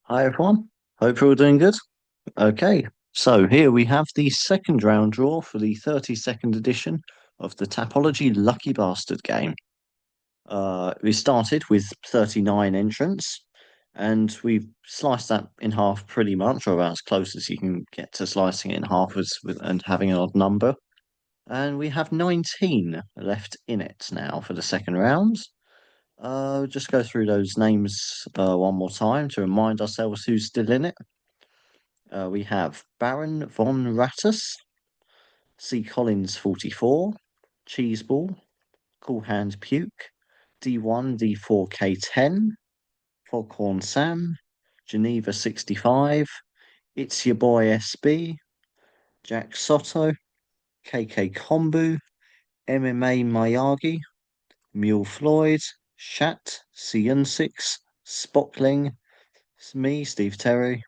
Hi everyone. Hope you're all doing good. Okay, so here we have the second round draw for the 32nd edition of the Tapology Lucky Bastard game. We started with 39 entrants, and we've sliced that in half pretty much, or about as close as you can get to slicing it in half and having an odd number. And we have 19 left in it now for the second round. Just go through those names one more time to remind ourselves who's still in it. We have Baron von Rattus, C. Collins 44, Cheeseball, Cool Hand Puke, D1, D4, K10, Foghorn Sam, Geneva 65, It's Your Boy SB, Jack Soto, KK Kombu, MMA Miyagi, Mule Floyd, Shat, Cian6, Spotling, me, Steve Terry,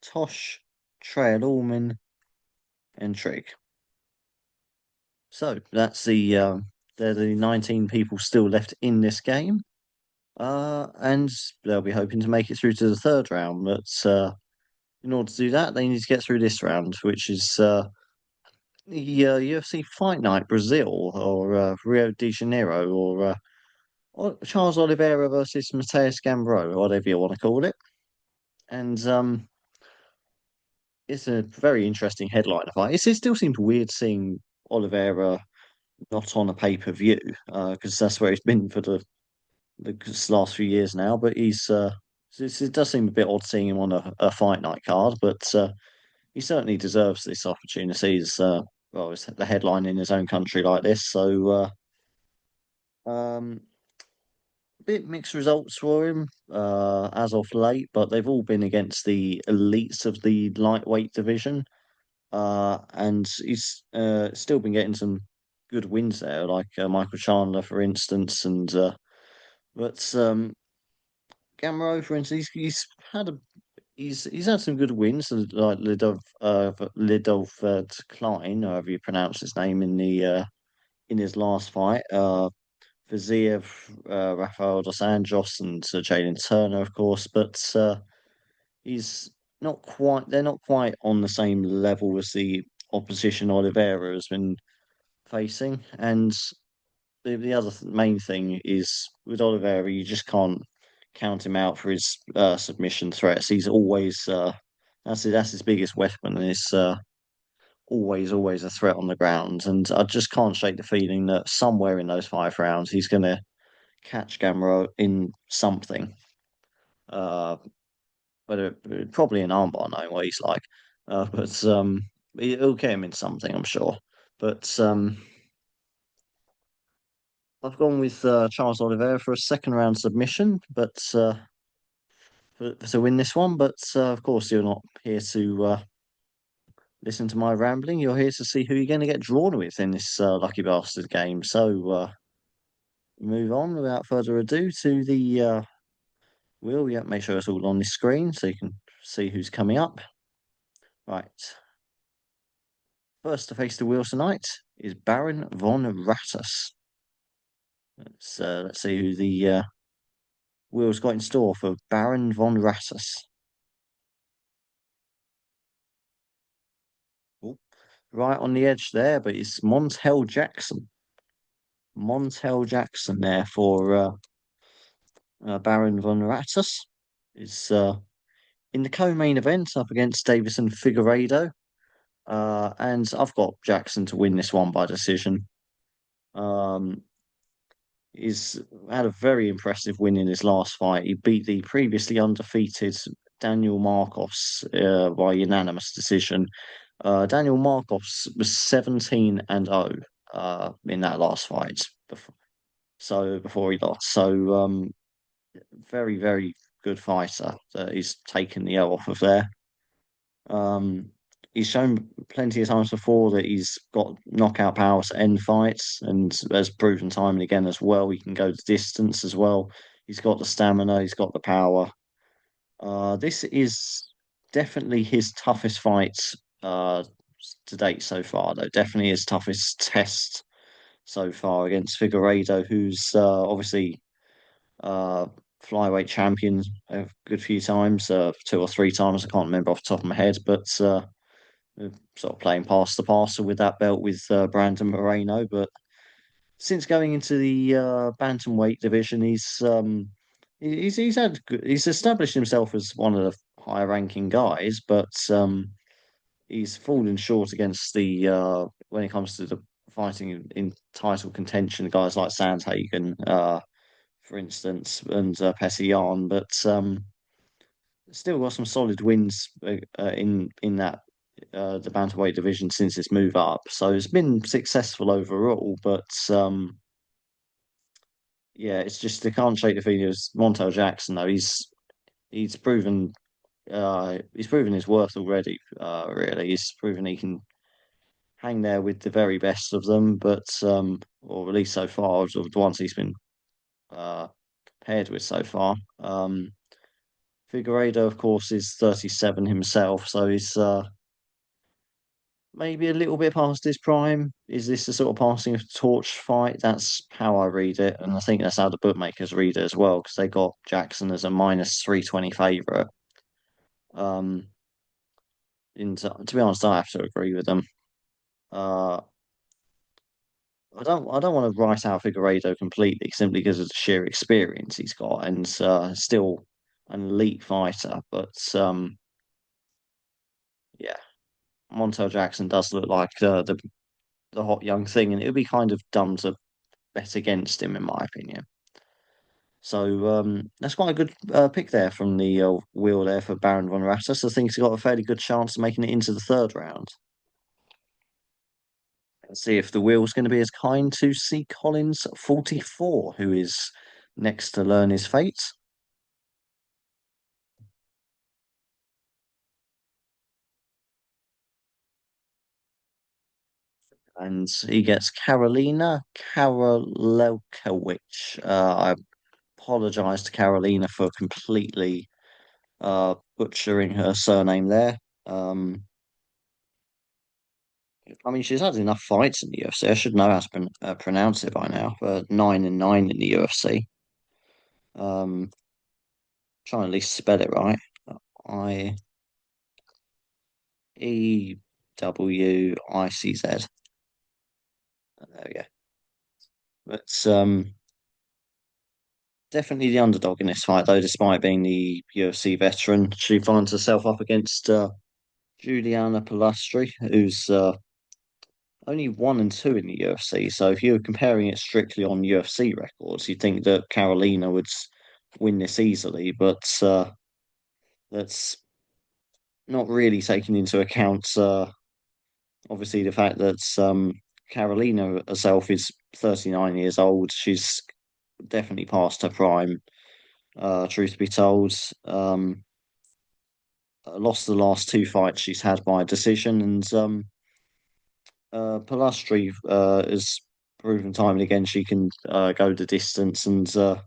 Tosh, Trail Allman, and Trig. So that's they're the 19 people still left in this game. And they'll be hoping to make it through to the third round. But in order to do that, they need to get through this round, which is the UFC Fight Night Brazil or Rio de Janeiro or Charles Oliveira versus Mateus Gambrot, whatever you want to call it. And it's a very interesting headliner fight. It still seems weird seeing Oliveira not on a pay-per-view because that's where he's been for the last few years now. But it does seem a bit odd seeing him on a fight night card, but he certainly deserves this opportunity. Well, it's the headline in his own country like this. So a bit mixed results for him as of late, but they've all been against the elites of the lightweight division. And he's still been getting some good wins there, like Michael Chandler, for instance, and but Gamero, for instance, he's had some good wins, like Lidov Klein, however you pronounce his name, in his last fight. Viziev, Rafael dos Anjos, and Jalen Turner, of course, but he's not quite. They're not quite on the same level as the opposition Oliveira has been facing, and the other main thing is with Oliveira, you just can't count him out for his submission threats. He's always that's his biggest weapon. Is always a threat on the ground, and I just can't shake the feeling that somewhere in those 5 rounds he's going to catch Gamero in something. Uh, whether probably an armbar, knowing what he's like, but he'll get him in something, I'm sure. But I've gone with Charles Oliveira for a second round submission, but to win this one. But of course, you're not here to listen to my rambling. You're here to see who you're going to get drawn with in this lucky bastard game. So move on without further ado to the wheel. Yeah, make sure it's all on this screen so you can see who's coming up. Right. First to face the wheel tonight is Baron von Rattus. Let's see who the wheel's got in store for Baron von Rattus. Oh, right on the edge there, but it's Montel Jackson. Montel Jackson there for Baron von Rattus. Is in the co-main event up against Davison Figueiredo. And I've got Jackson to win this one by decision. Um, he's had a very impressive win in his last fight. He beat the previously undefeated Daniel Marcos by unanimous decision. Daniel Marcos was 17 and 0 in that last fight. Before he lost, very very good fighter that he's taken the L off of there. Um, he's shown plenty of times before that he's got knockout power to end fights, and has proven time and again as well. He can go the distance as well. He's got the stamina. He's got the power. This is definitely his toughest fight uh, to date so far, though. Definitely his toughest test so far against Figueiredo, who's obviously uh, flyweight champion a good few times, two or three times. I can't remember off the top of my head, but sort of playing past the parcel with that belt with Brandon Moreno. But since going into the bantamweight division, he's established himself as one of the higher ranking guys, but he's fallen short against the when it comes to the fighting in title contention, guys like Sandhagen, for instance, and Petr Yan, but still got some solid wins in that the bantamweight division since its move up. So it's been successful overall, but yeah, it's just they can't shake the feeling of Montel Jackson though. He's proven he's proven his worth already. Really, he's proven he can hang there with the very best of them, but or at least so far, of the ones he's been uh, paired with so far. Figueiredo, of course, is 37 himself, so he's maybe a little bit past his prime. Is this a sort of passing of the torch fight? That's how I read it, and I think that's how the bookmakers read it as well, because they got Jackson as a minus 320 favourite. Um, to be honest, I have to agree with them. Uh, I don't want to write out Figueiredo completely simply because of the sheer experience he's got and still an elite fighter. But yeah, Montel Jackson does look like the hot young thing, and it would be kind of dumb to bet against him, in my opinion. So that's quite a good pick there from the wheel there for Baron von Rattus. I think he's got a fairly good chance of making it into the third round. Let's see if the wheel's going to be as kind to C. Collins 44, who is next to learn his fate. And he gets Karolina Karolelkowicz. I apologize to Carolina for completely butchering her surname there. Um, I mean, she's had enough fights in the UFC. I should know how to pronounce it by now. 9-9 in the UFC. Try and at least spell it right. Iewicz. There we go. But definitely the underdog in this fight, though, despite being the UFC veteran. She finds herself up against Juliana Palastri, who's only 1-2 in the UFC. So if you're comparing it strictly on UFC records, you'd think that Carolina would win this easily, but that's not really taking into account, obviously, the fact that Carolina herself is 39 years old. She's definitely past her prime. Truth be told, lost the last two fights she's had by decision, and Palastri has proven time and again she can go the distance, and so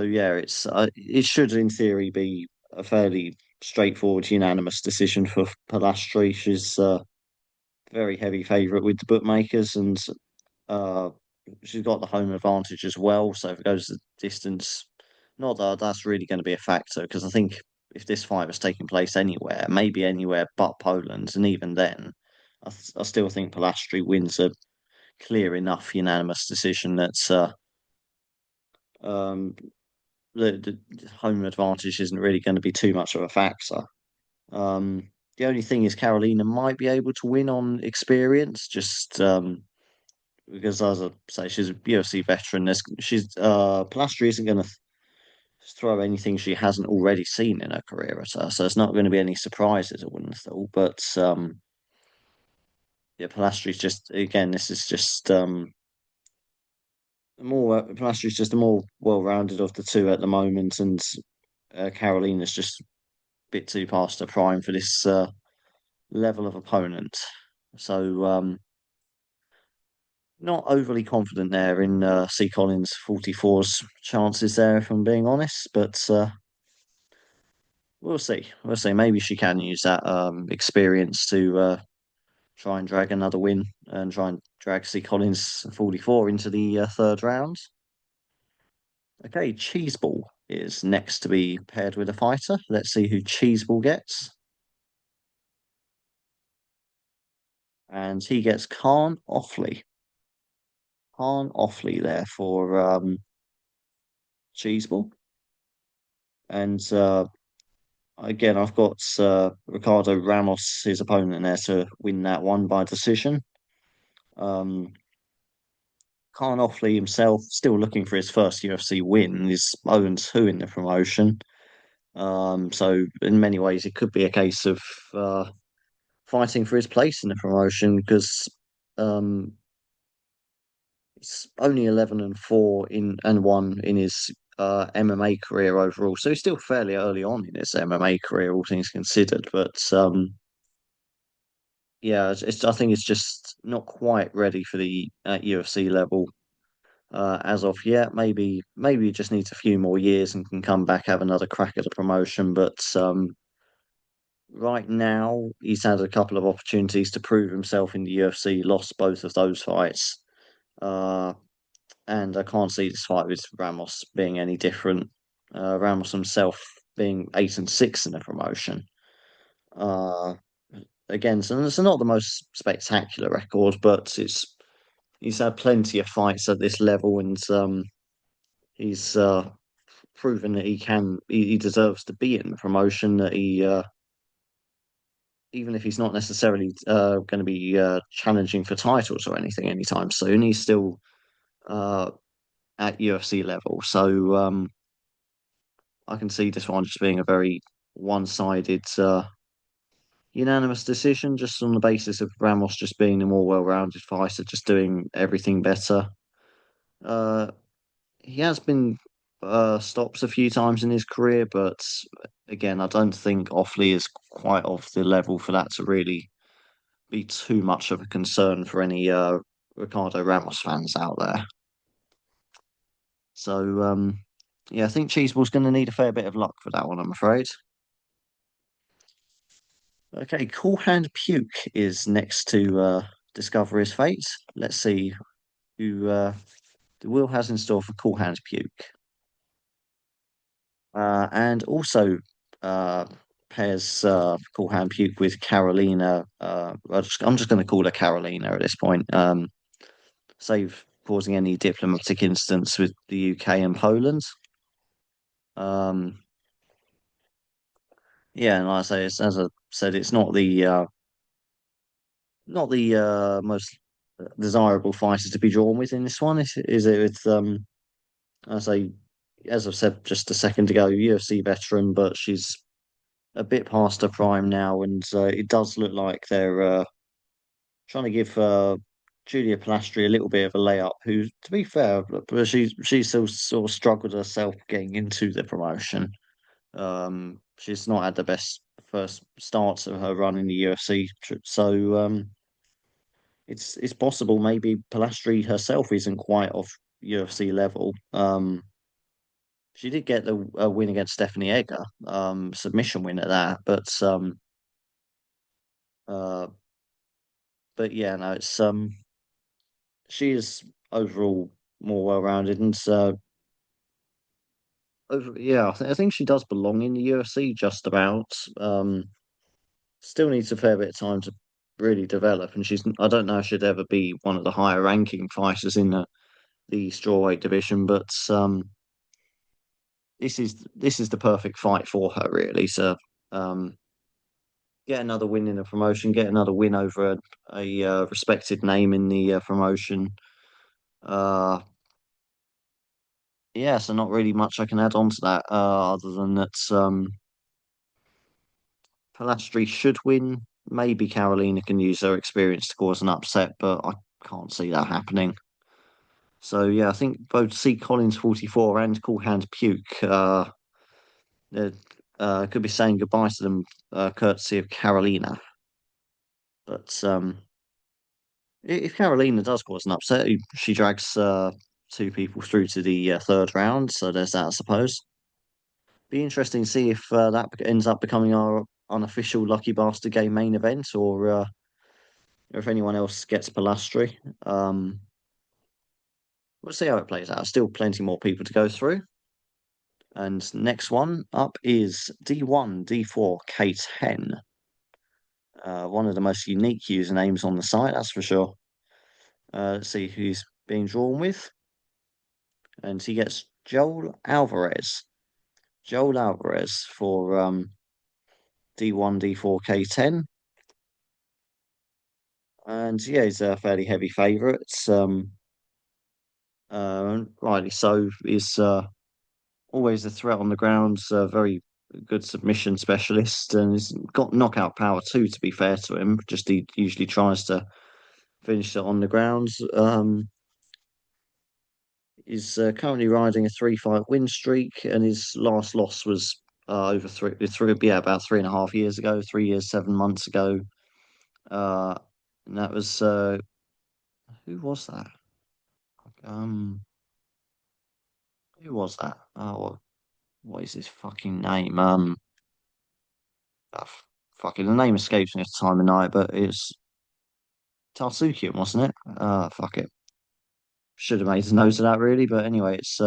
yeah, it should in theory be a fairly straightforward unanimous decision for Palastri. She's very heavy favourite with the bookmakers, and uh, she's got the home advantage as well. So if it goes the distance, not that that's really going to be a factor because I think if this fight was taking place anywhere, maybe anywhere but Poland, and even then, I still think Pilastri wins a clear enough unanimous decision that's um, the home advantage isn't really going to be too much of a factor. The only thing is Carolina might be able to win on experience, just because as I say, she's a UFC veteran. She's Pilastri isn't going to throw anything she hasn't already seen in her career at her, so it's not going to be any surprises. I wouldn't have thought, but yeah, Pilastri's just again, this is just more Pilastri's just the more well-rounded of the two at the moment, and Carolina's just a bit too past her prime for this level of opponent. So not overly confident there in C. Collins 44's chances there, if I'm being honest, but we'll see. We'll see. Maybe she can use that experience to try and drag another win and try and drag C. Collins 44 into the third round. Okay, Cheeseball is next to be paired with a fighter. Let's see who Cheeseball gets. And he gets Khan Offley. Khan Offley there for Cheeseball. And again, I've got Ricardo Ramos, his opponent there, to win that one by decision. Um, Khan Offley himself still looking for his first UFC win. He's 0-2 in the promotion. So in many ways, it could be a case of fighting for his place in the promotion because um, he's only 11-4 in and one in his MMA career overall. So he's still fairly early on in his MMA career, all things considered. But yeah, I think it's just not quite ready for the UFC level as of yet. Maybe he just needs a few more years and can come back have another crack at the promotion. But right now, he's had a couple of opportunities to prove himself in the UFC, lost both of those fights. Uh, and I can't see this fight with Ramos being any different. Ramos himself being 8-6 in the promotion. Uh, Again, so it's not the most spectacular record, but he's had plenty of fights at this level, and he's proven that he deserves to be in the promotion. That he even if he's not necessarily going to be challenging for titles or anything anytime soon, he's still uh, at UFC level. So I can see this one just being a very one-sided, unanimous decision, just on the basis of Ramos just being the more well-rounded fighter, just doing everything better. Uh, he has been stopped a few times in his career, but again, I don't think Offley is quite of the level for that to really be too much of a concern for any Ricardo Ramos fans out there. So yeah, I think Cheeseball's going to need a fair bit of luck for that one, I'm afraid. Okay, Cool Hand Puke is next to discover his fate. Let's see who the Will has in store for Cool Hand Puke. And also uh, pairs Cool Hand Puke with Carolina. I'm just going to call her Carolina at this point. Save causing any diplomatic incidents with the UK and Poland. Um, yeah, and like I say, as I said, it's not the most desirable fighter to be drawn with in this one. Is it? It's I say, as I've said just a second ago, UFC veteran, but she's a bit past her prime now, and it does look like they're trying to give Julia Pilastri a little bit of a layup. Who, to be fair, but she's still sort of struggled herself getting into the promotion. She's not had the best first starts of her run in the UFC, so it's possible maybe Pilastri herself isn't quite off UFC level. She did get the win against Stephanie Egger, submission win at that, uh, but yeah, no, it's she is overall more well-rounded and yeah, I think she does belong in the UFC just about. Still needs a fair bit of time to really develop, and I don't know if she'd ever be one of the higher ranking fighters in the strawweight division, but this is the perfect fight for her, really. So um, get another win in the promotion, get another win over a respected name in the promotion. Uh, yeah, so not really much I can add on to that, other than that Palastri should win. Maybe Carolina can use her experience to cause an upset, but I can't see that happening. So yeah, I think both C Collins 44 and Cool Hand Puke they could be saying goodbye to them courtesy of Carolina. But if Carolina does cause an upset, she drags two people through to the third round. So there's that, I suppose. Be interesting to see if that ends up becoming our unofficial Lucky Bastard Game main event, or if anyone else gets Pilastri. we'll see how it plays out. Still plenty more people to go through. And next one up is D1, D4, K10. One of the most unique usernames on the site, that's for sure. Let's see who's being drawn with. And he gets Joel Alvarez. Joel Alvarez for D1, D4, K10. And yeah, he's a fairly heavy favourite. Rightly so. Is always a threat on the ground. Very good submission specialist, and he's got knockout power too. To be fair to him, just he usually tries to finish it on the ground. He's currently riding a three-fight win streak, and his last loss was over yeah, about 3.5 years ago, 3 years, 7 months ago. Uh, and that was who was that? Um, who was that? Oh, what is his fucking name? Fucking the name escapes me at the time of night, but it's Tarsukian, wasn't it? Fuck it. Should have made a note of that really, but anyway, it's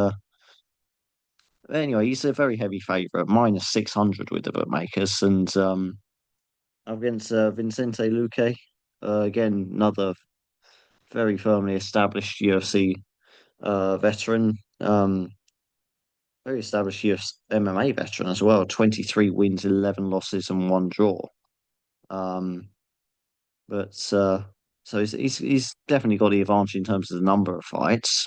anyway, he's a very heavy favourite, -600 with the bookmakers, and against Vincente Luque, again another very firmly established UFC veteran, very established UFC MMA veteran as well. 23 wins, 11 losses, and one draw. Um, but so he's definitely got the advantage in terms of the number of fights.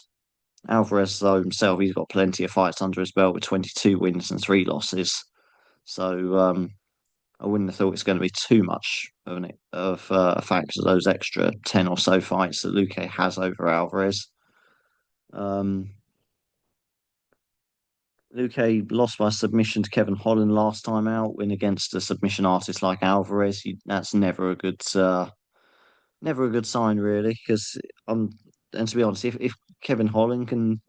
Alvarez, though himself, he's got plenty of fights under his belt with 22 wins and three losses. So I wouldn't have thought it's going to be too much of a factor, those extra 10 or so fights that Luque has over Alvarez. Um, Luque lost by submission to Kevin Holland last time out, win against a submission artist like Alvarez. That's never a good sign, really, because and to be honest, if Kevin Holland can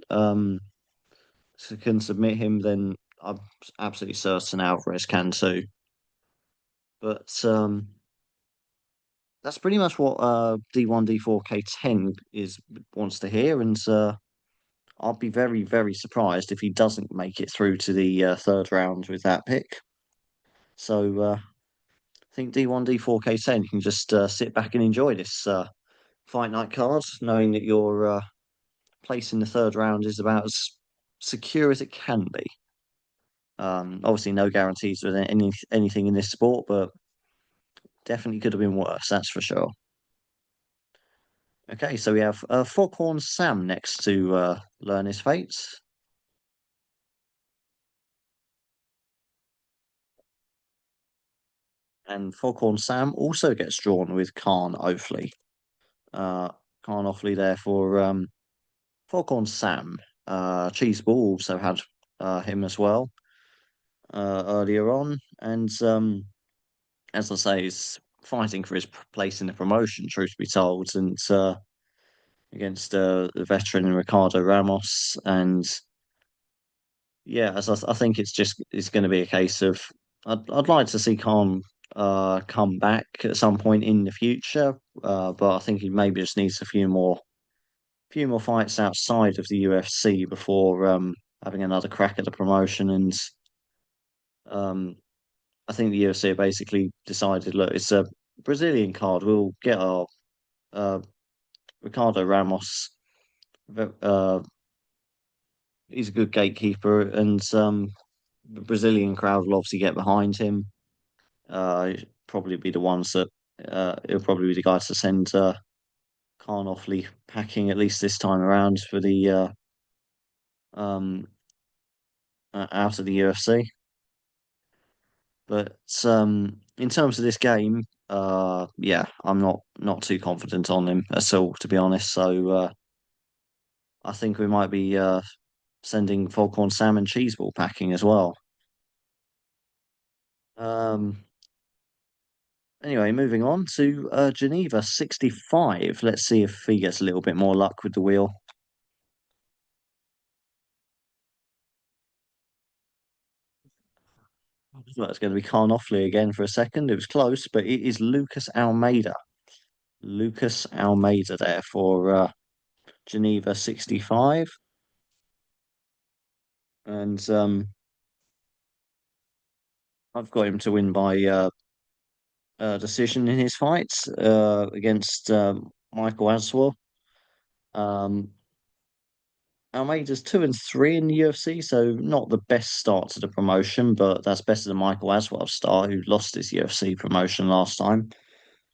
submit him, then I'm absolutely certain Alvarez can too. But that's pretty much what D1, D4, K10 is wants to hear, and I'll be very, very surprised if he doesn't make it through to the third round with that pick. So I think D1, D4, K10 you can just sit back and enjoy this fight night card, knowing that your place in the third round is about as secure as it can be. Obviously, no guarantees with anything in this sport, but definitely could have been worse, that's for sure. Okay, so we have Foghorn Sam next to learn his fate. And Foghorn Sam also gets drawn with Khan Ofley. Uh, Khan Ofley there for Foghorn Sam. Cheeseball also had him as well earlier on. And as I say, he's fighting for his place in the promotion, truth be told, and against the veteran Ricardo Ramos. And yeah, I think it's going to be a case of I'd like to see Khan come back at some point in the future, but I think he maybe just needs a few more fights outside of the UFC before having another crack at the promotion. And um, I think the UFC basically decided, look, it's a Brazilian card. We'll get our uh, Ricardo Ramos. Uh, he's a good gatekeeper, and the Brazilian crowd will obviously get behind him. Probably be the ones that it'll probably be the guys to send Khan Ofley packing at least this time around for the um, out of the UFC. But in terms of this game, yeah, I'm not too confident on him at all, to be honest. So I think we might be sending Foghorn Salmon Cheeseball packing as well. Um, anyway, moving on to Geneva 65. Let's see if he gets a little bit more luck with the wheel. Well, it's going to be Khan Ofley again for a second. It was close, but it is Lucas Almeida. Lucas Almeida there for Geneva 65, and I've got him to win by decision in his fights against Michael Aswell. Um, Almeida's 2-3 in the UFC, so not the best start to the promotion, but that's better than Michael Aswell's start, who lost his UFC promotion last time.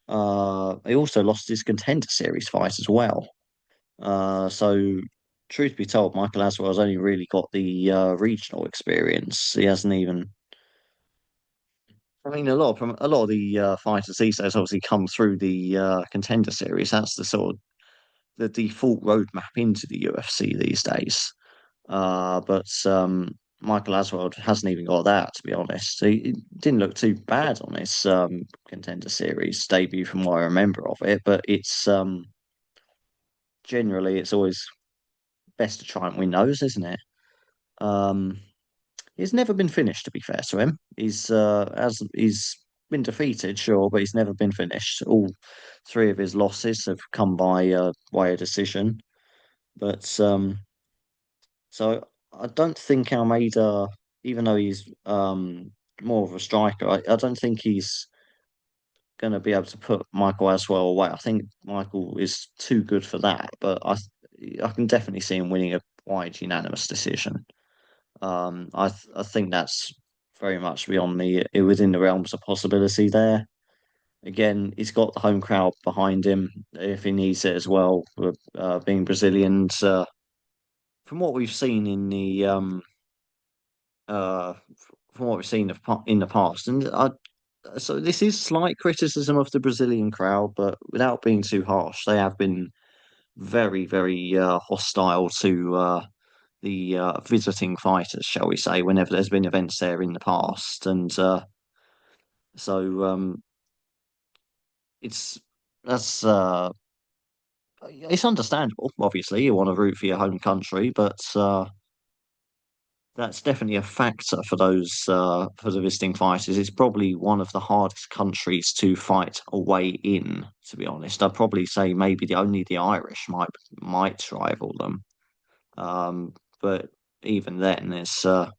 He also lost his contender series fight as well. So, truth be told, Michael Aswell's only really got the regional experience. He hasn't even. I mean, a lot of the fighters these days obviously come through the contender series. That's the sort of the default roadmap into the UFC these days. But Michael Aswell hasn't even got that, to be honest. He didn't look too bad on his contender series debut, from what I remember of it. But it's generally it's always best to try and win those, isn't it? Um, he's never been finished, to be fair to him. He's been defeated, sure, but he's never been finished. All three of his losses have come by a decision. But so I don't think Almeida, even though he's more of a striker, I don't think he's going to be able to put Michael Aswell away. I think Michael is too good for that, but I can definitely see him winning a wide unanimous decision. I think that's very much beyond the within the realms of possibility there. Again, he's got the home crowd behind him if he needs it as well. Being Brazilians, from what we've seen in the uh, from what we've seen in the past, so this is slight criticism of the Brazilian crowd, but without being too harsh, they have been very hostile to the visiting fighters, shall we say, whenever there's been events there in the past, and so it's that's it's understandable. Obviously, you want to root for your home country, but that's definitely a factor for those for the visiting fighters. It's probably one of the hardest countries to fight away in, to be honest. I'd probably say maybe the Irish might rival them. But even then, it's uh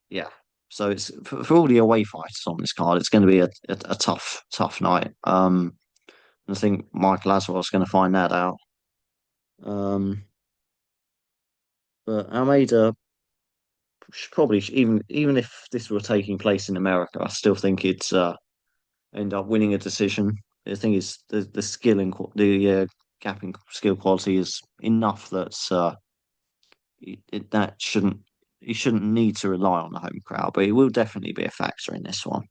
yeah. So it's for all the away fighters on this card, it's going to be a tough night. I think Michael Aswell's going to find that out. Um, but Almeida probably even if this were taking place in America, I still think it's end up winning a decision. The thing is, the skill and the gap in skill quality is enough that that shouldn't he shouldn't need to rely on the home crowd, but it will definitely be a factor in this one.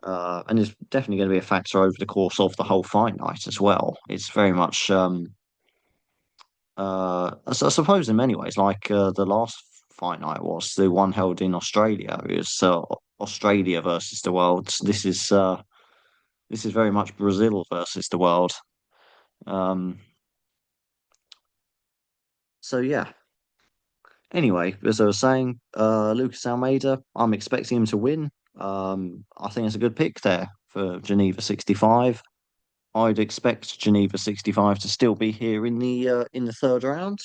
And it's definitely going to be a factor over the course of the whole fight night as well. It's very much I suppose in many ways, like the last fight night was the one held in Australia. It was Australia versus the world. This is very much Brazil versus the world. Um, so yeah. Anyway, as I was saying, Lucas Almeida, I'm expecting him to win. I think it's a good pick there for Geneva 65. I'd expect Geneva 65 to still be here in the third round.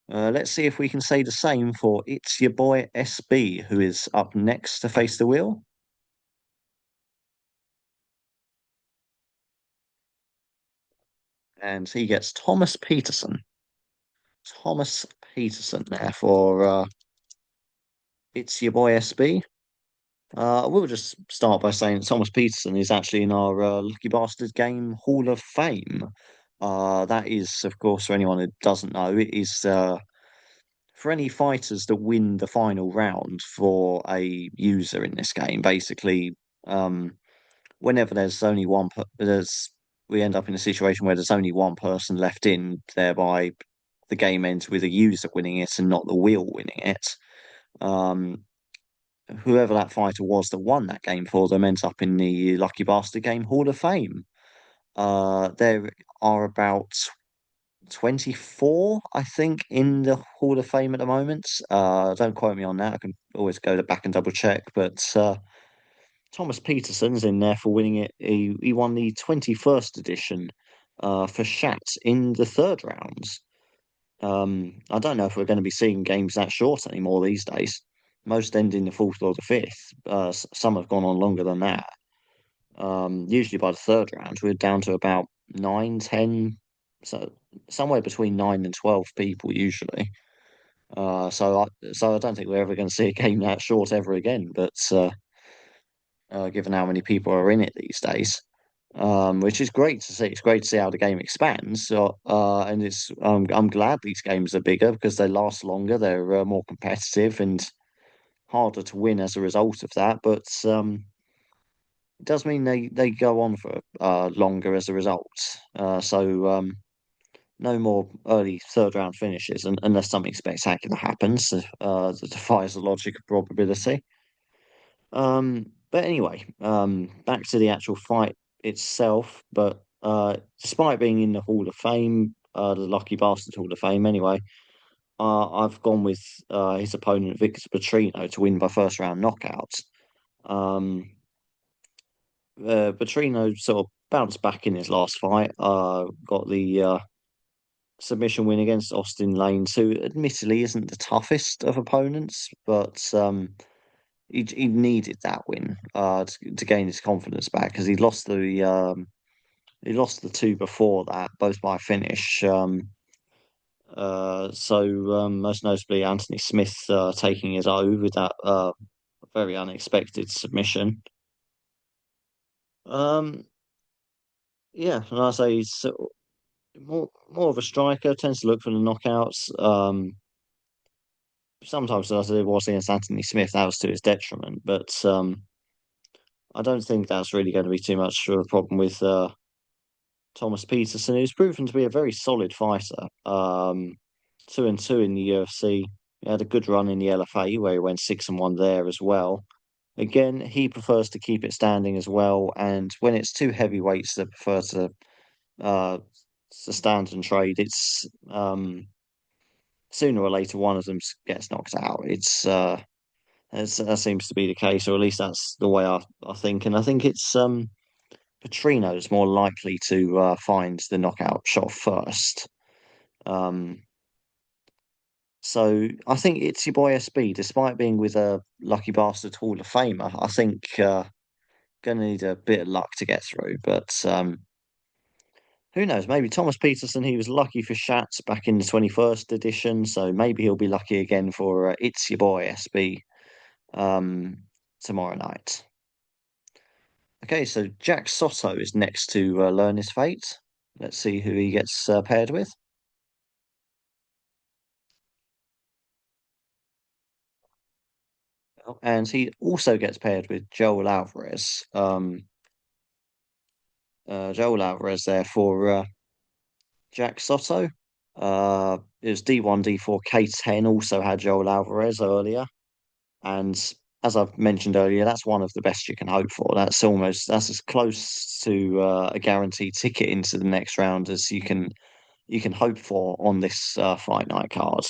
Let's see if we can say the same for It's Your Boy SB, who is up next to face the wheel. And he gets Thomas Peterson. Thomas Peterson there for It's Your Boy SB. We'll just start by saying Thomas Peterson is actually in our Lucky Bastard Game Hall of Fame. That is, of course, for anyone who doesn't know, it is for any fighters that win the final round for a user in this game. Basically, um, whenever there's only there's we end up in a situation where there's only one person left in, thereby the game ends with a user winning it and not the wheel winning it. Um, Whoever that fighter was that won that game for them ends up in the Lucky Bastard Game Hall of Fame. There are about 24, I think, in the Hall of Fame at the moment. Don't quote me on that. I can always go back and double check, but Thomas Peterson's in there for winning it. He won the 21st edition for Shat in the third rounds. I don't know if we're going to be seeing games that short anymore these days. Most end in the fourth or the fifth. Some have gone on longer than that. Usually by the third round, we're down to about 9, 10, so somewhere between 9 and 12 people usually. So I don't think we're ever going to see a game that short ever again. But given how many people are in it these days, which is great to see. It's great to see how the game expands. And I'm glad these games are bigger because they last longer. They're more competitive and harder to win as a result of that. But it does mean they go on for longer as a result. So no more early third round finishes, unless something spectacular happens that defies the logic of probability. But anyway, back to the actual fight itself. But despite being in the Hall of Fame, the Lucky Bastard Hall of Fame, anyway, I've gone with his opponent Victor Petrino to win by first round knockout. Um, Petrino sort of bounced back in his last fight. Got the submission win against Austin Lane, who admittedly isn't the toughest of opponents, but he needed that win to gain his confidence back because he lost the two before that, both by finish. Most notably Anthony Smith taking his O with that very unexpected submission. Um, yeah, and I say he's more of a striker, tends to look for the knockouts. Sometimes as it was against Anthony Smith, that was to his detriment, but I don't think that's really going to be too much of a problem with Thomas Peterson, who's proven to be a very solid fighter. 2-2 in the UFC. He had a good run in the LFA where he went 6-1 there as well. Again, he prefers to keep it standing as well, and when it's two heavyweights that prefer uh, to stand and trade, it's sooner or later one of them gets knocked out. That seems to be the case, or at least that's the way I think, and I think it's Petrino's more likely to find the knockout shot first. Um, so I think it's your boy SB, despite being with a Lucky Bastard Hall of Famer, I think gonna need a bit of luck to get through. But who knows? Maybe Thomas Peterson, he was lucky for Shat back in the 21st edition, so maybe he'll be lucky again for it's your boy SB um, tomorrow night. Okay, so Jack Soto is next to learn his fate. Let's see who he gets paired with. And he also gets paired with Joel Alvarez. Joel Alvarez there for Jack Soto. It was D1, D4, K10 also had Joel Alvarez earlier. And as I've mentioned earlier, that's one of the best you can hope for. That's as close to a guaranteed ticket into the next round as you can hope for on this fight night card.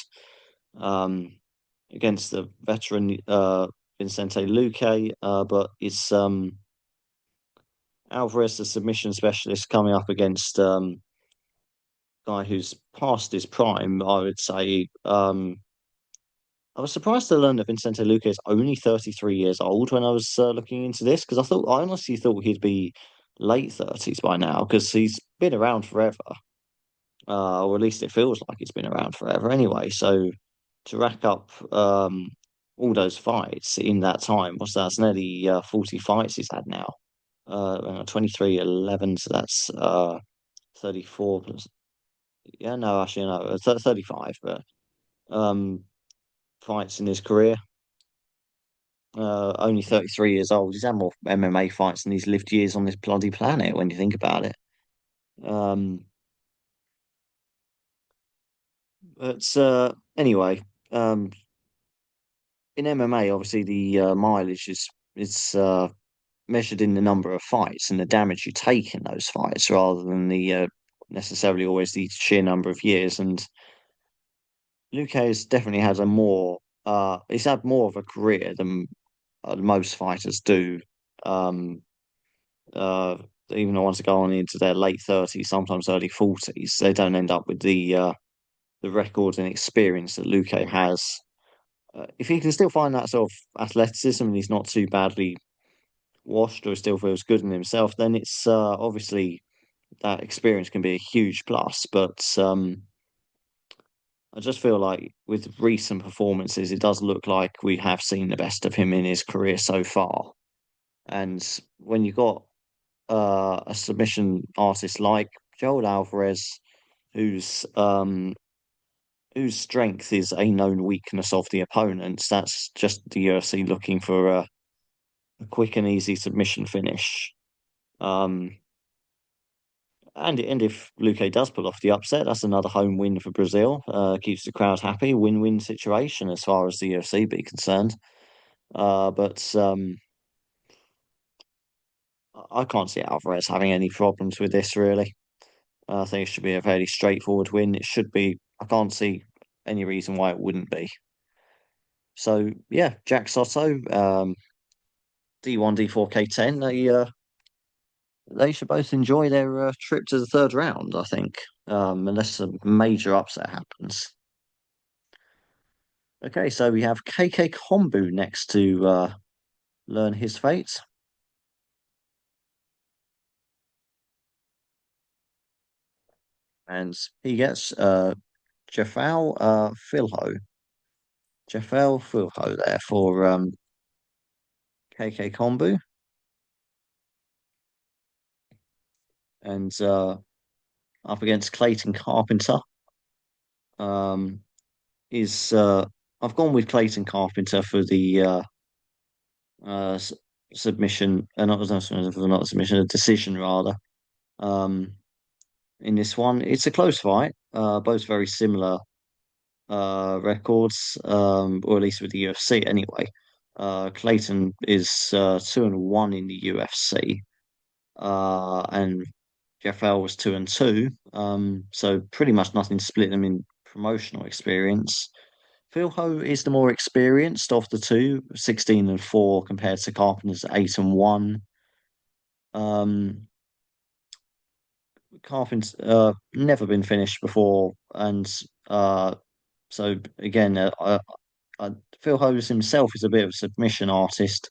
Um, Against the veteran Vincente Luque, but it's Alvarez, the submission specialist, coming up against guy who's past his prime. I would say. I was surprised to learn that Vincente Luque is only 33 years old when I was looking into this because I honestly thought he'd be late 30s by now because he's been around forever, or at least it feels like he's been around forever anyway. So to rack up all those fights in that time, what's that? It's nearly 40 fights he's had now. 23, 11, so that's 34 plus. Yeah, no, actually, no, 35, but um, fights in his career. Only 33 years old. He's had more MMA fights than he's lived years on this bloody planet when you think about it. Um, but anyway, um, in MMA, obviously the mileage is measured in the number of fights and the damage you take in those fights, rather than the necessarily always the sheer number of years. And Luke has definitely had a more he's had more of a career than most fighters do Um, uh, Even the ones that go on into their late 30s, sometimes early 40s, they don't end up with the record and experience that Luke has. If he can still find that sort of athleticism and he's not too badly washed or still feels good in himself, then it's obviously that experience can be a huge plus. But I just feel like with recent performances, it does look like we have seen the best of him in his career so far. And when you've got a submission artist like Joel Alvarez, whose whose strength is a known weakness of the opponents, that's just the UFC looking for a quick and easy submission finish. Um, and if Luque does pull off the upset, that's another home win for Brazil. Keeps the crowd happy. Win-win situation as far as the UFC be concerned. But I can't see Alvarez having any problems with this really. I think it should be a fairly straightforward win. It should be. I can't see any reason why it wouldn't be. So yeah, Jack Soto, D1, D4, K10. They should both enjoy their trip to the third round. I think, unless a major upset happens. Okay, so we have KK Kombu next to learn his fate, and he gets Jafal Filho. Jafal Filho there for KK Kombu, and up against Clayton Carpenter. Um, is I've gone with Clayton Carpenter for the uh, s- submission, not submission, a decision rather. Um, in this one, it's a close fight. Both very similar records, or at least with the UFC anyway. Clayton is 2-1 in the UFC, and JFL was 2-2. So pretty much nothing to split them in promotional experience. Phil Ho is the more experienced of the two, 16-4 compared to Carpenter's 8-1. Um, Carpenter's never been finished before, and uh, so again, Phil Hose himself is a bit of a submission artist.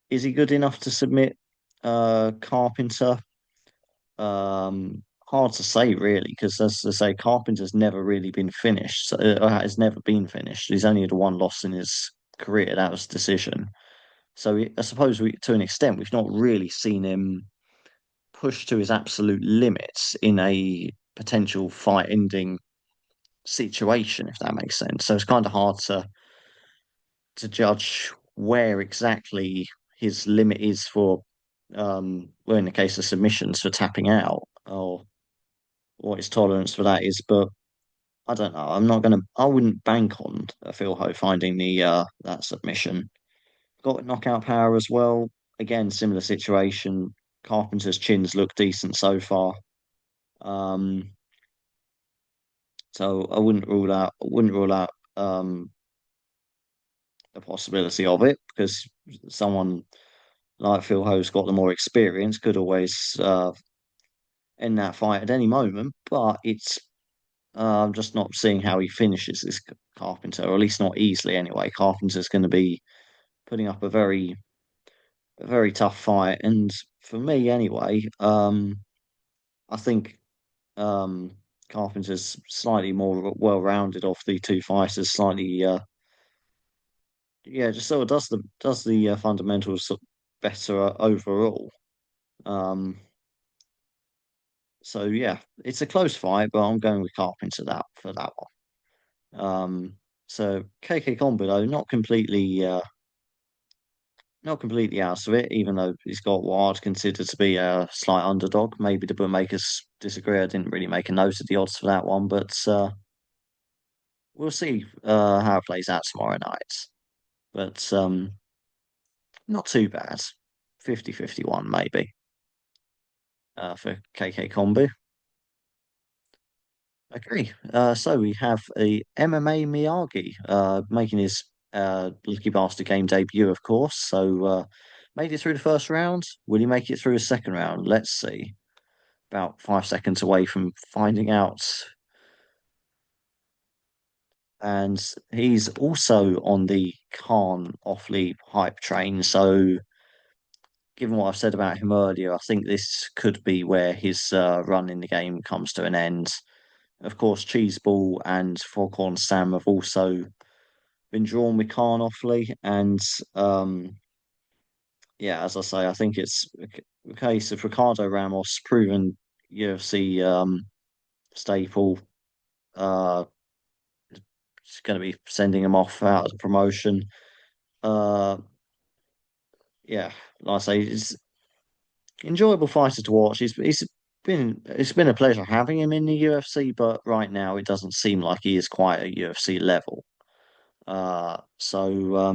Is he good enough to submit Carpenter? Hard to say really, because as I say, Carpenter's never really been finished. Has never been finished. He's only had one loss in his career. That was decision. So I suppose to an extent, we've not really seen him push to his absolute limits in a potential fight-ending situation, if that makes sense. So it's kind of hard to judge where exactly his limit is for, well, in the case of submissions for tapping out, or what his tolerance for that is. But I don't know. I wouldn't bank on Phil Ho finding the that submission. Got knockout power as well. Again, similar situation. Carpenter's chins look decent so far. Um, so I wouldn't rule out the possibility of it because someone like Phil Ho's got the more experience, could always end that fight at any moment. But it's I'm just not seeing how he finishes this Carpenter, or at least not easily anyway. Carpenter's going to be putting up a very tough fight, and for me anyway, I think um, Carpenter's slightly more well-rounded of the two fighters, slightly yeah, just sort of does the fundamentals sort of better overall. Um, so yeah, it's a close fight, but I'm going with Carpenter that for that one. So KK Combo though, not completely out of it, even though he's got what I'd consider to be a slight underdog. Maybe the bookmakers disagree. I didn't really make a note of the odds for that one, but we'll see how it plays out tomorrow night. But not too bad. 50-51 maybe for KK Combo. Okay, so we have a MMA Miyagi making his Lucky Bastard game debut, of course. So Made it through the first round. Will he make it through the second round? Let's see. About 5 seconds away from finding out. And he's also on the Khan off-lead hype train. So, given what I've said about him earlier, I think this could be where his run in the game comes to an end. Of course, Cheeseball and Foghorn Sam have also been drawn with Khan Offley, and yeah, as I say, I think it's a case of Ricardo Ramos, proven UFC staple, uh, is going to be sending him off out of the promotion. Uh, yeah, like I say, he's enjoyable fighter to watch. He's been it's been a pleasure having him in the UFC, but right now it doesn't seem like he is quite at UFC level. So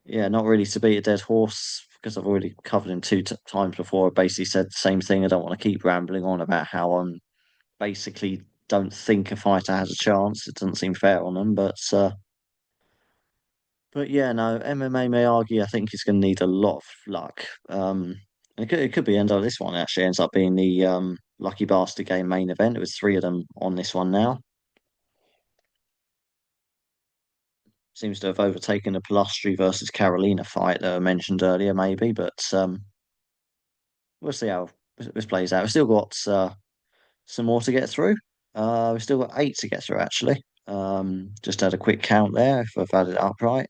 yeah, not really to beat a dead horse because I've already covered him two times before. I basically said the same thing. I don't want to keep rambling on about how I'm basically don't think a fighter has a chance. It doesn't seem fair on them, but yeah, no, MMA may argue. I think he's going to need a lot of luck. It could be end of this one actually ends up being the Lucky Bastard Game main event. There was three of them on this one now. Seems to have overtaken the Pilastri versus Carolina fight that I mentioned earlier, maybe, but we'll see how this plays out. We've still got some more to get through. We've still got eight to get through actually. Just had a quick count there if I've had it up right.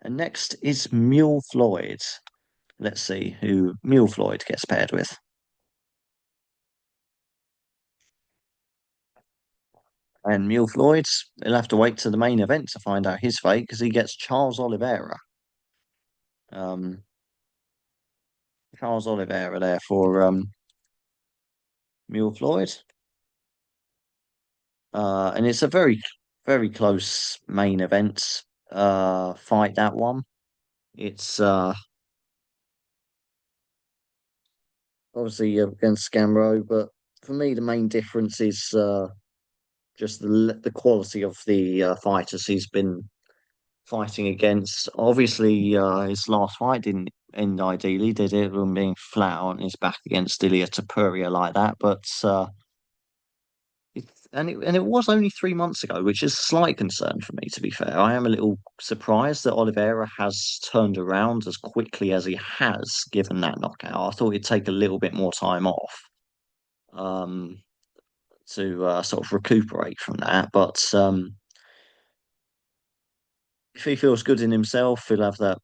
And next is Mule Floyd. Let's see who Mule Floyd gets paired with. And Mule Floyd, he'll have to wait to the main event to find out his fate because he gets Charles Oliveira. Um, Charles Oliveira there for Mule Floyd. And it's a very close main event fight, that one. It's obviously against Scamro, but for me, the main difference is just the quality of the fighters he's been fighting against. Obviously, his last fight didn't end ideally, did it? Him being flat on his back against Ilia Topuria like that, but it was only 3 months ago, which is a slight concern for me. To be fair, I am a little surprised that Oliveira has turned around as quickly as he has, given that knockout. I thought he'd take a little bit more time off. Um, to sort of recuperate from that. But if he feels good in himself, he'll have that.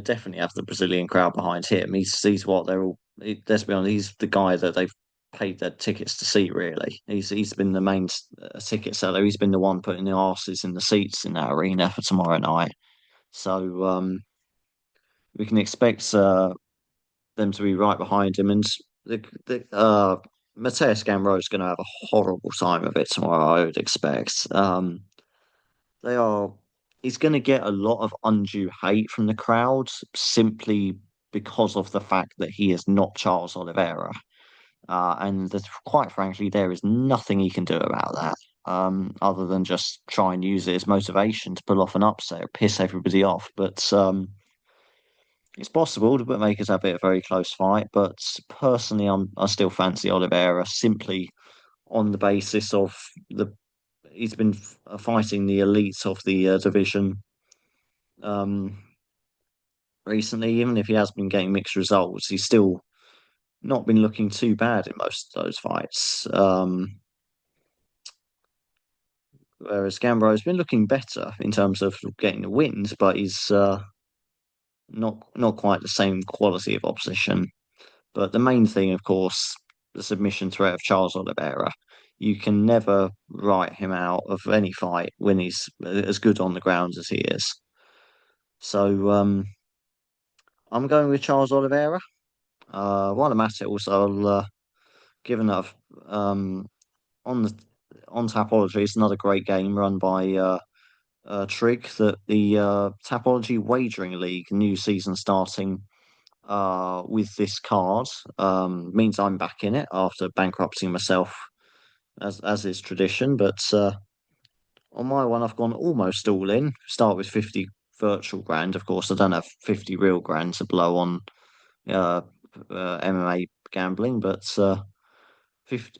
Definitely have the Brazilian crowd behind him. He's what they're all. Let's be honest, he's the guy that they've paid their tickets to see. Really, he's been the main ticket seller. He's been the one putting the arses in the seats in that arena for tomorrow night. So we can expect them to be right behind him, and the Mateus Gamrot is going to have a horrible time of it tomorrow. I would expect. They are. He's going to get a lot of undue hate from the crowd simply because of the fact that he is not Charles Oliveira, and that quite frankly, there is nothing he can do about that. Other than just try and use it as motivation to pull off an upset or piss everybody off. But it's possible. The bookmakers have it a very close fight, but personally, I still fancy Oliveira simply on the basis of the he's been fighting the elites of the division um, recently. Even if he has been getting mixed results, he's still not been looking too bad in most of those fights. Whereas Gambro's been looking better in terms of getting the wins, but he's not quite the same quality of opposition. But the main thing, of course, the submission threat of Charles Oliveira. You can never write him out of any fight when he's as good on the ground as he is. So I'm going with Charles Oliveira. While I'm at it, also, given that I've on the on Tapology, it's another great game run by Trig. That the Tapology Wagering League new season starting with this card means I'm back in it after bankrupting myself as is tradition. But on my one, I've gone almost all in. Start with 50 virtual grand. Of course, I don't have 50 real grand to blow on uh, MMA gambling, but 50,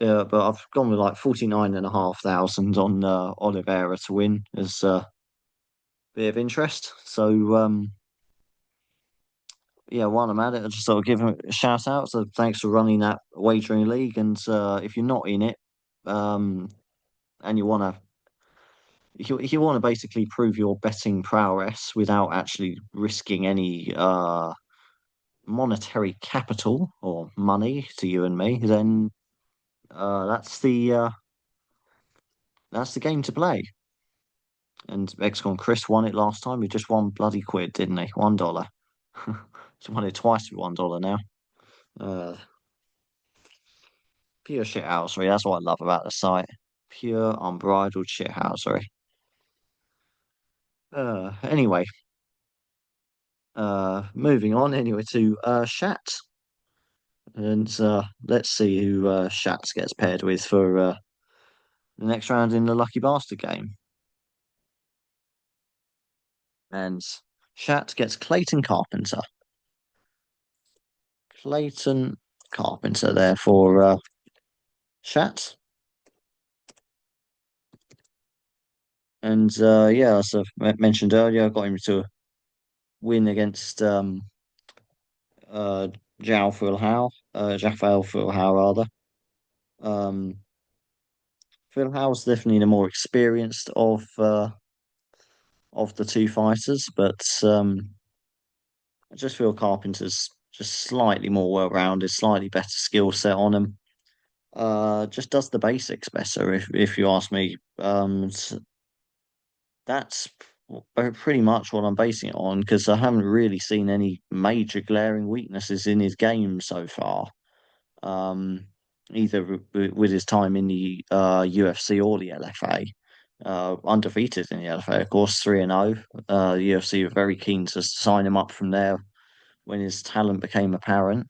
but I've gone with like 49,500 on Oliveira to win as a bit of interest. So yeah, while I'm at it, I just sort of give him a shout out. So thanks for running that wagering league. And if you're not in it, um, and you want to, if you want to basically prove your betting prowess without actually risking any monetary capital or money to you and me, then uh, that's the uh, that's the game to play. And XCOM Chris won it last time. He just won bloody quid, didn't he? $1. He's won it twice with $1 now. Uh, Pure shithousery. That's what I love about the site. Pure unbridled shithousery. Anyway, moving on anyway to Shat. And let's see who Shats gets paired with for the next round in the Lucky Bastard game. And Shat gets Clayton Carpenter. Clayton Carpenter there for Shat. And yeah, as I mentioned earlier, I got him to win against uh, Jao Fulhao, Jafal Fulhao rather. Um, Fulhao's definitely the more experienced of the two fighters, but I just feel Carpenter's just slightly more well-rounded, slightly better skill set on him. Just does the basics better, if you ask me. That's pretty much what I'm basing it on because I haven't really seen any major glaring weaknesses in his game so far. Um, Either with his time in the UFC or the LFA. Undefeated in the LFA, of course, 3-0. The UFC were very keen to sign him up from there when his talent became apparent.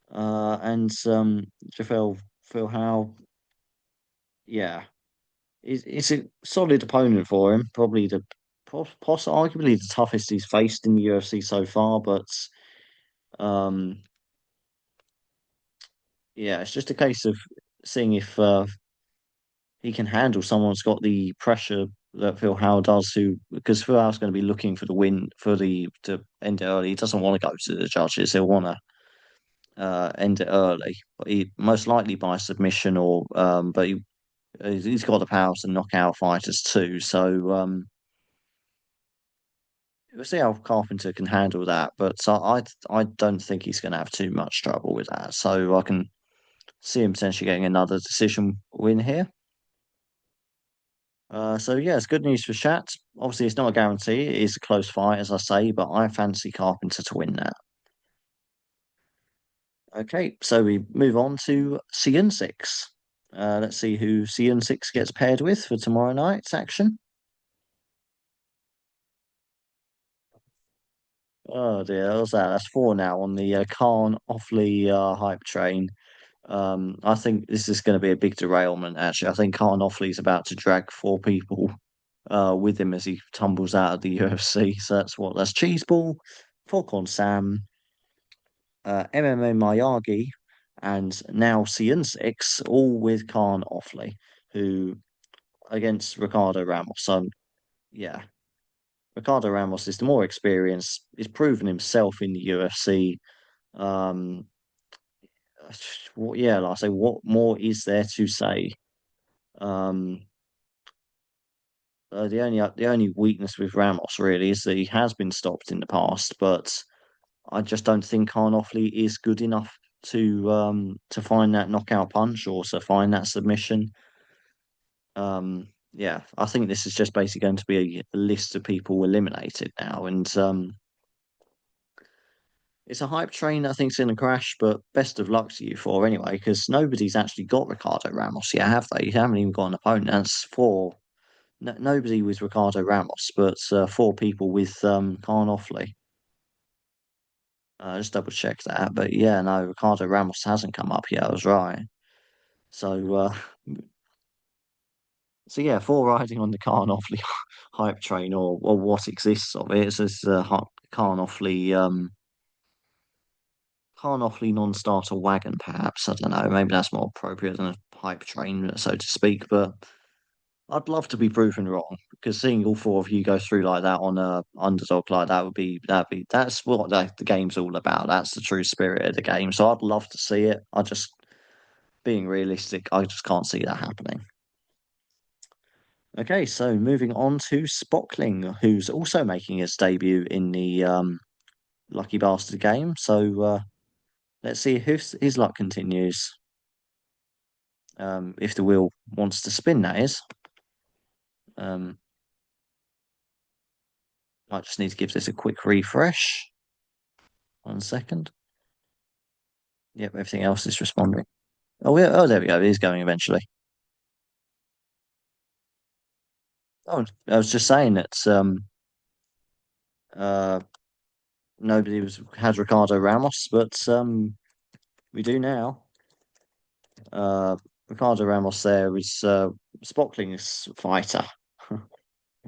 And Jafel Phil Howe, yeah, it's a solid opponent for him. Probably arguably the toughest he's faced in the UFC so far. But um, yeah, it's just a case of seeing if he can handle someone who's got the pressure that Phil Howe does. Who because Phil Howe's going to be looking for the win for the to end it early. He doesn't want to go to the judges. He'll want to end it early. But he most likely by submission or but he's got the power to knock out fighters too. So we'll see how Carpenter can handle that. But I don't think he's going to have too much trouble with that. So I can see him potentially getting another decision win here. So yeah, it's good news for Shat. Obviously, it's not a guarantee. It is a close fight, as I say, but I fancy Carpenter to win that. Okay, so we move on to CN6. Let's see who CN6 gets paired with for tomorrow night's action. Oh dear, what's that? That's four now on the Khan Offley hype train. I think this is going to be a big derailment, actually. I think Khan Offley's about to drag four people with him as he tumbles out of the UFC. So that's Cheeseball, Falcon Sam, MMA Miyagi, and now CN6, all with Khan Offley, who against Ricardo Ramos. So yeah, Ricardo Ramos is the more experienced. He's proven himself in the UFC. Um, yeah, like I say, what more is there to say? Um, the only weakness with Ramos really is that he has been stopped in the past, but I just don't think Khan Offley is good enough to find that knockout punch or to find that submission. Yeah, I think this is just basically going to be a list of people eliminated now, and it's a hype train I think's going to crash. But best of luck to you for anyway, because nobody's actually got Ricardo Ramos yet, have they? You haven't even got an opponent. That's four. No, nobody with Ricardo Ramos, but four people with Khan Offley. Just double check that. But yeah, no, Ricardo Ramos hasn't come up yet. I was right. So So yeah, for riding on the Carnofley hype train or what exists of it, it's this Carnofley Carnofley non-starter wagon, perhaps. I don't know. Maybe that's more appropriate than a hype train, so to speak. But I'd love to be proven wrong because seeing all four of you go through like that on a underdog like that would be that's what the game's all about. That's the true spirit of the game. So I'd love to see it. I just being realistic, I just can't see that happening. Okay, so moving on to Spockling, who's also making his debut in the Lucky Bastard game. So let's see if his luck continues. If the wheel wants to spin, that is. Um, I just need to give this a quick refresh. 1 second. Yep, everything else is responding. Oh yeah, oh there we go. It is going eventually. Oh, I was just saying that uh nobody had Ricardo Ramos, but we do now. Uh, Ricardo Ramos there is Spockling's fighter.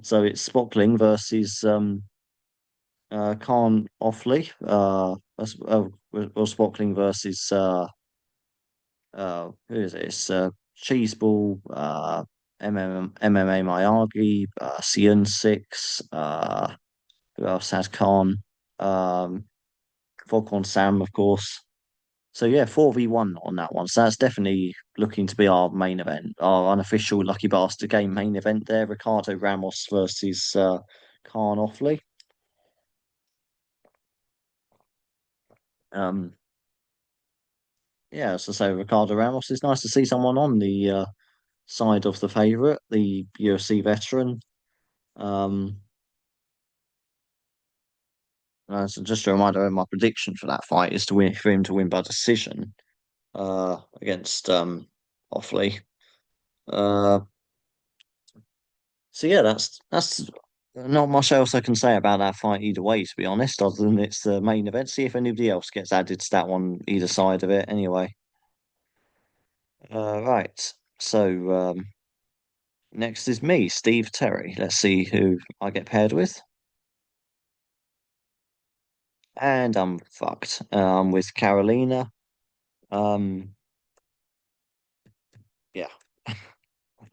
So it's Spockling versus Khan Offley. Well, Spockling versus who is it? It's Cheeseball, MMA Miyagi, Sion Six. Who else has Khan? Um, Foghorn Sam, of course. So yeah, 4v1 on that one. So that's definitely looking to be our main event, our unofficial Lucky Bastard game main event there. Ricardo Ramos versus Khan Offley. Um, yeah, as I say, Ricardo Ramos. It's nice to see someone on the side of the favourite, the UFC veteran. Um, so just a reminder, my prediction for that fight is to win for him to win by decision against Offley. Uh, so yeah, that's not much else I can say about that fight either way, to be honest, other than it's the main event. See if anybody else gets added to that one either side of it. Anyway, right. So next is me, Steve Terry. Let's see who I get paired with. And I'm fucked. With Carolina. Um, yeah,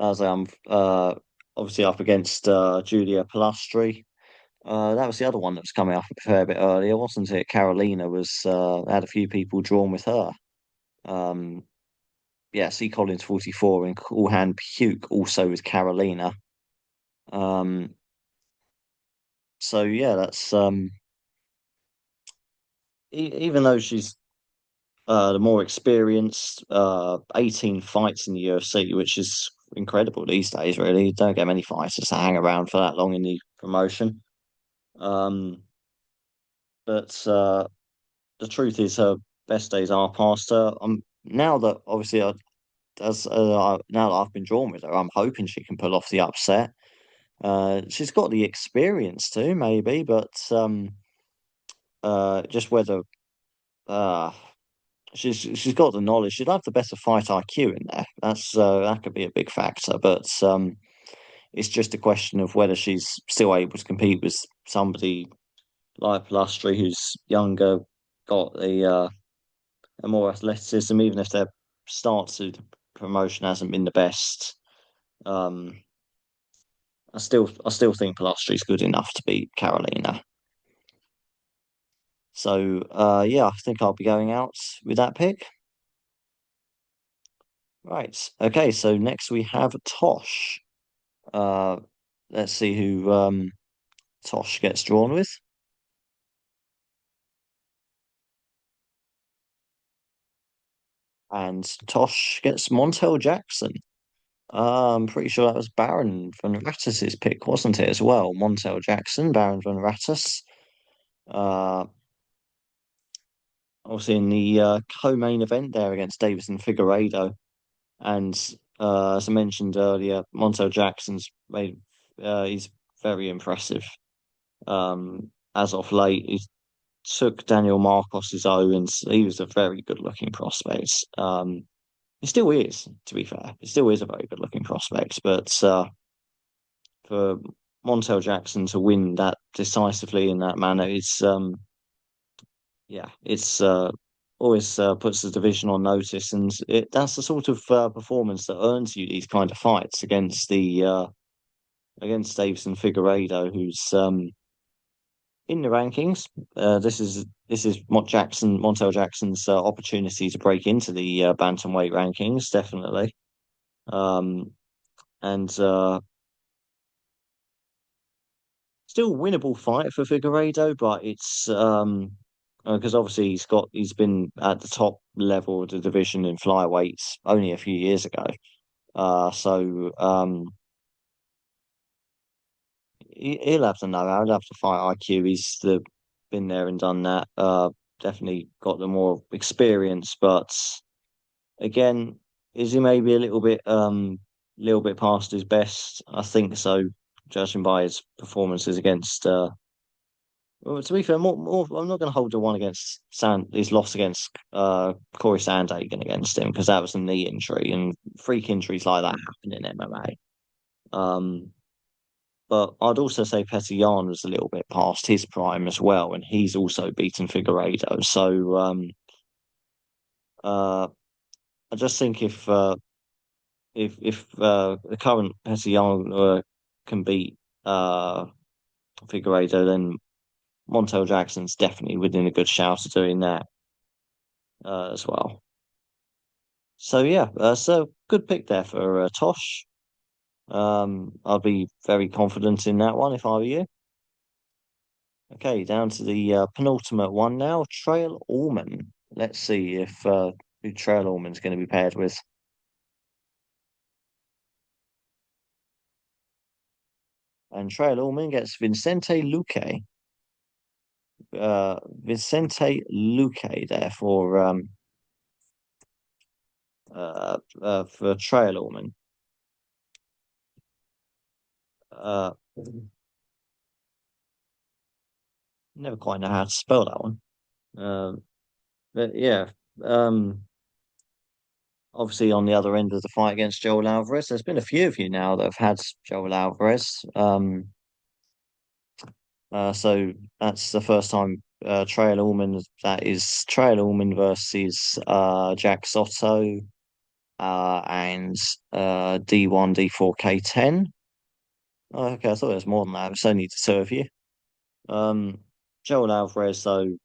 as I'm obviously up against Julia Pilastri. That was the other one that was coming up a fair bit earlier, wasn't it? Carolina was had a few people drawn with her. Um, yeah, C. Collins 44 and Cool Hand Puke also with Carolina. Um, so yeah, that's even though she's the more experienced, 18 fights in the UFC, which is incredible these days, really. You don't get many fighters to hang around for that long in the promotion. Um, but the truth is, her best days are past her. Now that obviously, now that I've been drawn with her, I'm hoping she can pull off the upset. She's got the experience too, maybe, but just whether uh, she's got the knowledge. She'd have the better fight IQ in there. That could be a big factor, but it's just a question of whether she's still able to compete with somebody like Pilastri, who's younger, got a more athleticism, even if their start to the promotion hasn't been the best. Um, I still think Pilastri's good enough to beat Carolina. So yeah, I think I'll be going out with that pick. Right. Okay, so next we have Tosh. Uh, let's see who Tosh gets drawn with. And Tosh gets Montel Jackson. I'm pretty sure that was Baron von Rattus's pick, wasn't it, as well? Montel Jackson, Baron von Rattus. Uh, obviously in the co-main event there against Davison Figueiredo. And as I mentioned earlier, Montel Jackson's made he's very impressive. As of late, he took Daniel Marcos's Owens. He was a very good looking prospect. It still is, to be fair. It still is a very good looking prospect, but for Montel Jackson to win that decisively in that manner, it's always puts the division on notice, and that's the sort of performance that earns you these kind of fights against Davison Figueiredo, who's in the rankings. This is Montel Jackson's opportunity to break into the bantamweight rankings, definitely. Um, and Still winnable fight for Figueiredo, but it's because obviously he's been at the top level of the division in flyweights only a few years ago. So he'll have to know. He'll have to fight IQ. Been there and done that. Definitely got the more experience, but again, is he maybe little bit past his best? I think so, judging by his performances against well, to be fair, I'm not going to hold the one against his loss against Corey Sandhagen against him because that was a knee injury and freak injuries like that happen in MMA. But I'd also say Petr Yan was a little bit past his prime as well, and he's also beaten Figueiredo. So uh, I just think if the current Petr Yan can beat Figueiredo, then Montel Jackson's definitely within a good shout of doing that as well. So yeah, so good pick there for Tosh. I'll be very confident in that one if I were you. Okay, down to the penultimate one now, Trail Allman. Let's see if who Trail Allman's going to be paired with. And Trail Allman gets Vicente Luque. Vicente Luque there for Trail Allman. Uh, Never quite know how to spell that one. But yeah, um, obviously on the other end of the fight against Joel Alvarez, there's been a few of you now that have had Joel Alvarez. So that's the first time Trail Allman. That is Trail Allman versus Jack Soto and D1 D4K10. Oh, okay, I thought it was more than that. It's only the two of you. Um, Joel Alvarez, though,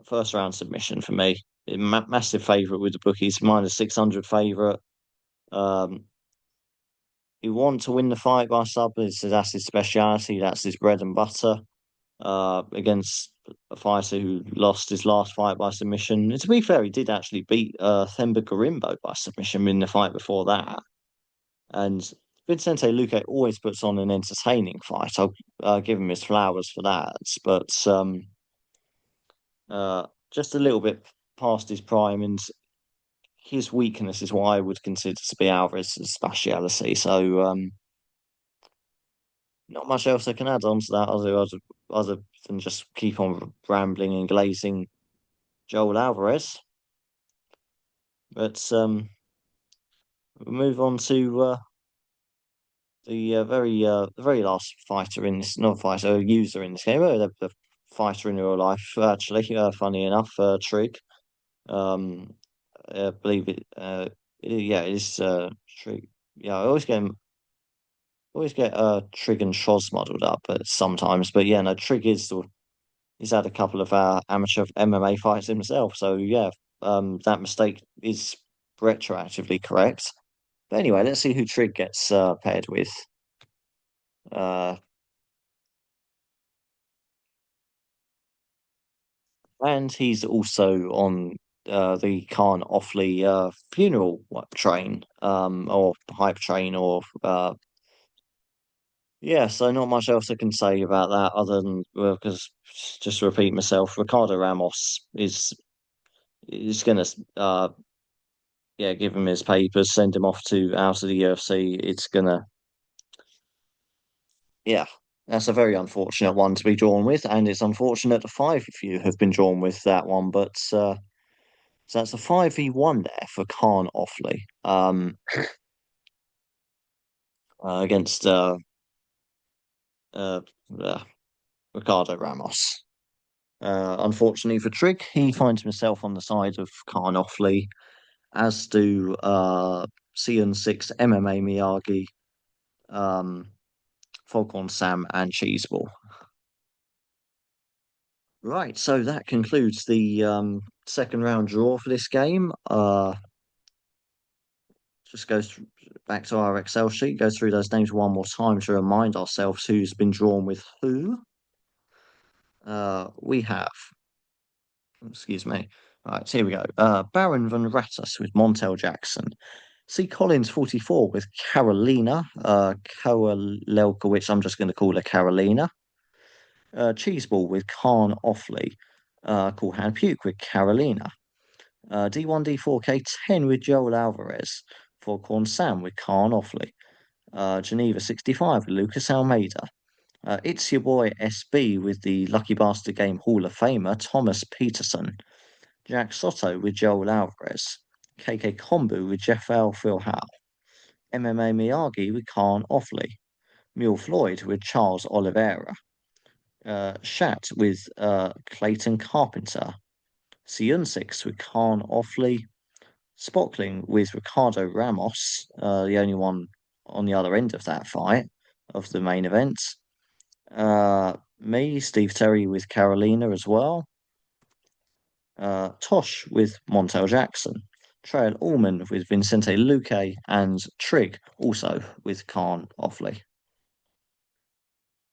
first round submission for me. Massive favourite with the bookies, minus 600 favourite. Um, he wanted to win the fight by sub. That's his speciality. That's his bread and butter. Against a fighter who lost his last fight by submission. And to be fair, he did actually beat Themba Gorimbo by submission in the fight before that. And Vicente Luque always puts on an entertaining fight. I'll give him his flowers for that. But just a little bit past his prime, and his weakness is what I would consider to be Alvarez's speciality. So not much else I can add on to that other than just keep on rambling and glazing Joel Alvarez. But we'll move on to the very last fighter in this, not fighter, a user in this game, the fighter in real life, actually. Funny enough, Trig. Um, I believe it. Yeah, it is Trig. Yeah, I always get Trig and Shoz muddled up, but sometimes. But yeah, no, Trig is the he's had a couple of amateur MMA fights himself. So yeah, that mistake is retroactively correct. But anyway, let's see who Trig gets paired with. Uh, and he's also on the Khan Offley funeral train, or hype train, or yeah. So not much else I can say about that other than because just to repeat myself, Ricardo Ramos is gonna yeah, give him his papers, send him off to out of the UFC. It's gonna, yeah, that's a very unfortunate one to be drawn with, and it's unfortunate the five of you have been drawn with that one. But So that's a 5v1 there for Khan Offley against uh, uh, Ricardo Ramos. Unfortunately for Trig, he finds himself on the side of Khan Offley, as do CN6 MMA Miyagi, um, Foghorn Sam, and Cheeseball. Right, so that concludes the second round draw for this game. Just back to our Excel sheet, go through those names one more time to remind ourselves who's been drawn with who. We have, excuse me. Right, here we go. Baron Van Rattus with Montel Jackson. C. Collins 44 with Carolina. Kowalelkowicz, I'm just going to call her Carolina. Cheeseball with Khan Offley. Coolhand Puke with Carolina. D1D4K10 with Joel Alvarez. Foghorn Sam with Khan Offley. Geneva 65 with Lucas Almeida. It's your boy SB with the Lucky Bastard Game Hall of Famer Thomas Peterson. Jack Soto with Joel Alvarez. KK Kombu with Jeff Phil Howe. MMA Miyagi with Khan Offley. Mule Floyd with Charles Oliveira. Shat with Clayton Carpenter. Six with Khan Offley. Spockling with Ricardo Ramos, the only one on the other end of that fight of the main event. Me, Steve Terry with Carolina as well. Tosh with Montel Jackson. Trail Allman with Vincente Luque, and Trig also with Khan Offley.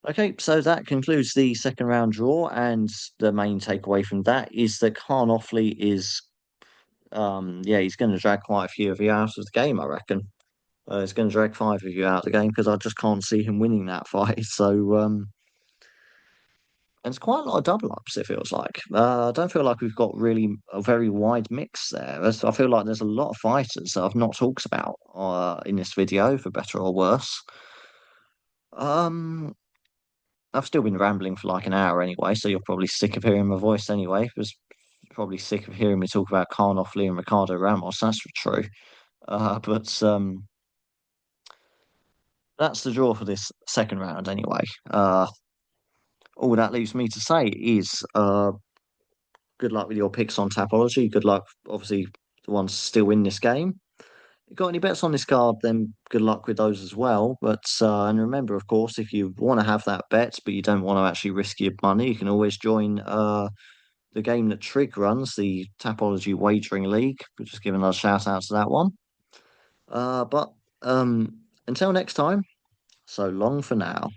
Okay, so that concludes the second round draw, and the main takeaway from that is that Khan Offley is, yeah, he's going to drag quite a few of you out of the game, I reckon. He's going to drag five of you out of the game because I just can't see him winning that fight. So, and it's quite a lot of double ups, it feels like. I don't feel like we've got really a very wide mix there. I feel like there's a lot of fighters that I've not talked about in this video, for better or worse. Um, I've still been rambling for like an hour anyway, so you're probably sick of hearing my voice anyway. Was probably sick of hearing me talk about Khan Offley and Ricardo Ramos. That's for true. But that's the draw for this second round anyway. All that leaves me to say is good luck with your picks on Tapology. Good luck, obviously, the ones still in this game. You got any bets on this card, then good luck with those as well. But and remember, of course, if you want to have that bet, but you don't want to actually risk your money, you can always join the game that Trig runs, the Tapology Wagering League. We're just giving a shout out to that one. But until next time, so long for now.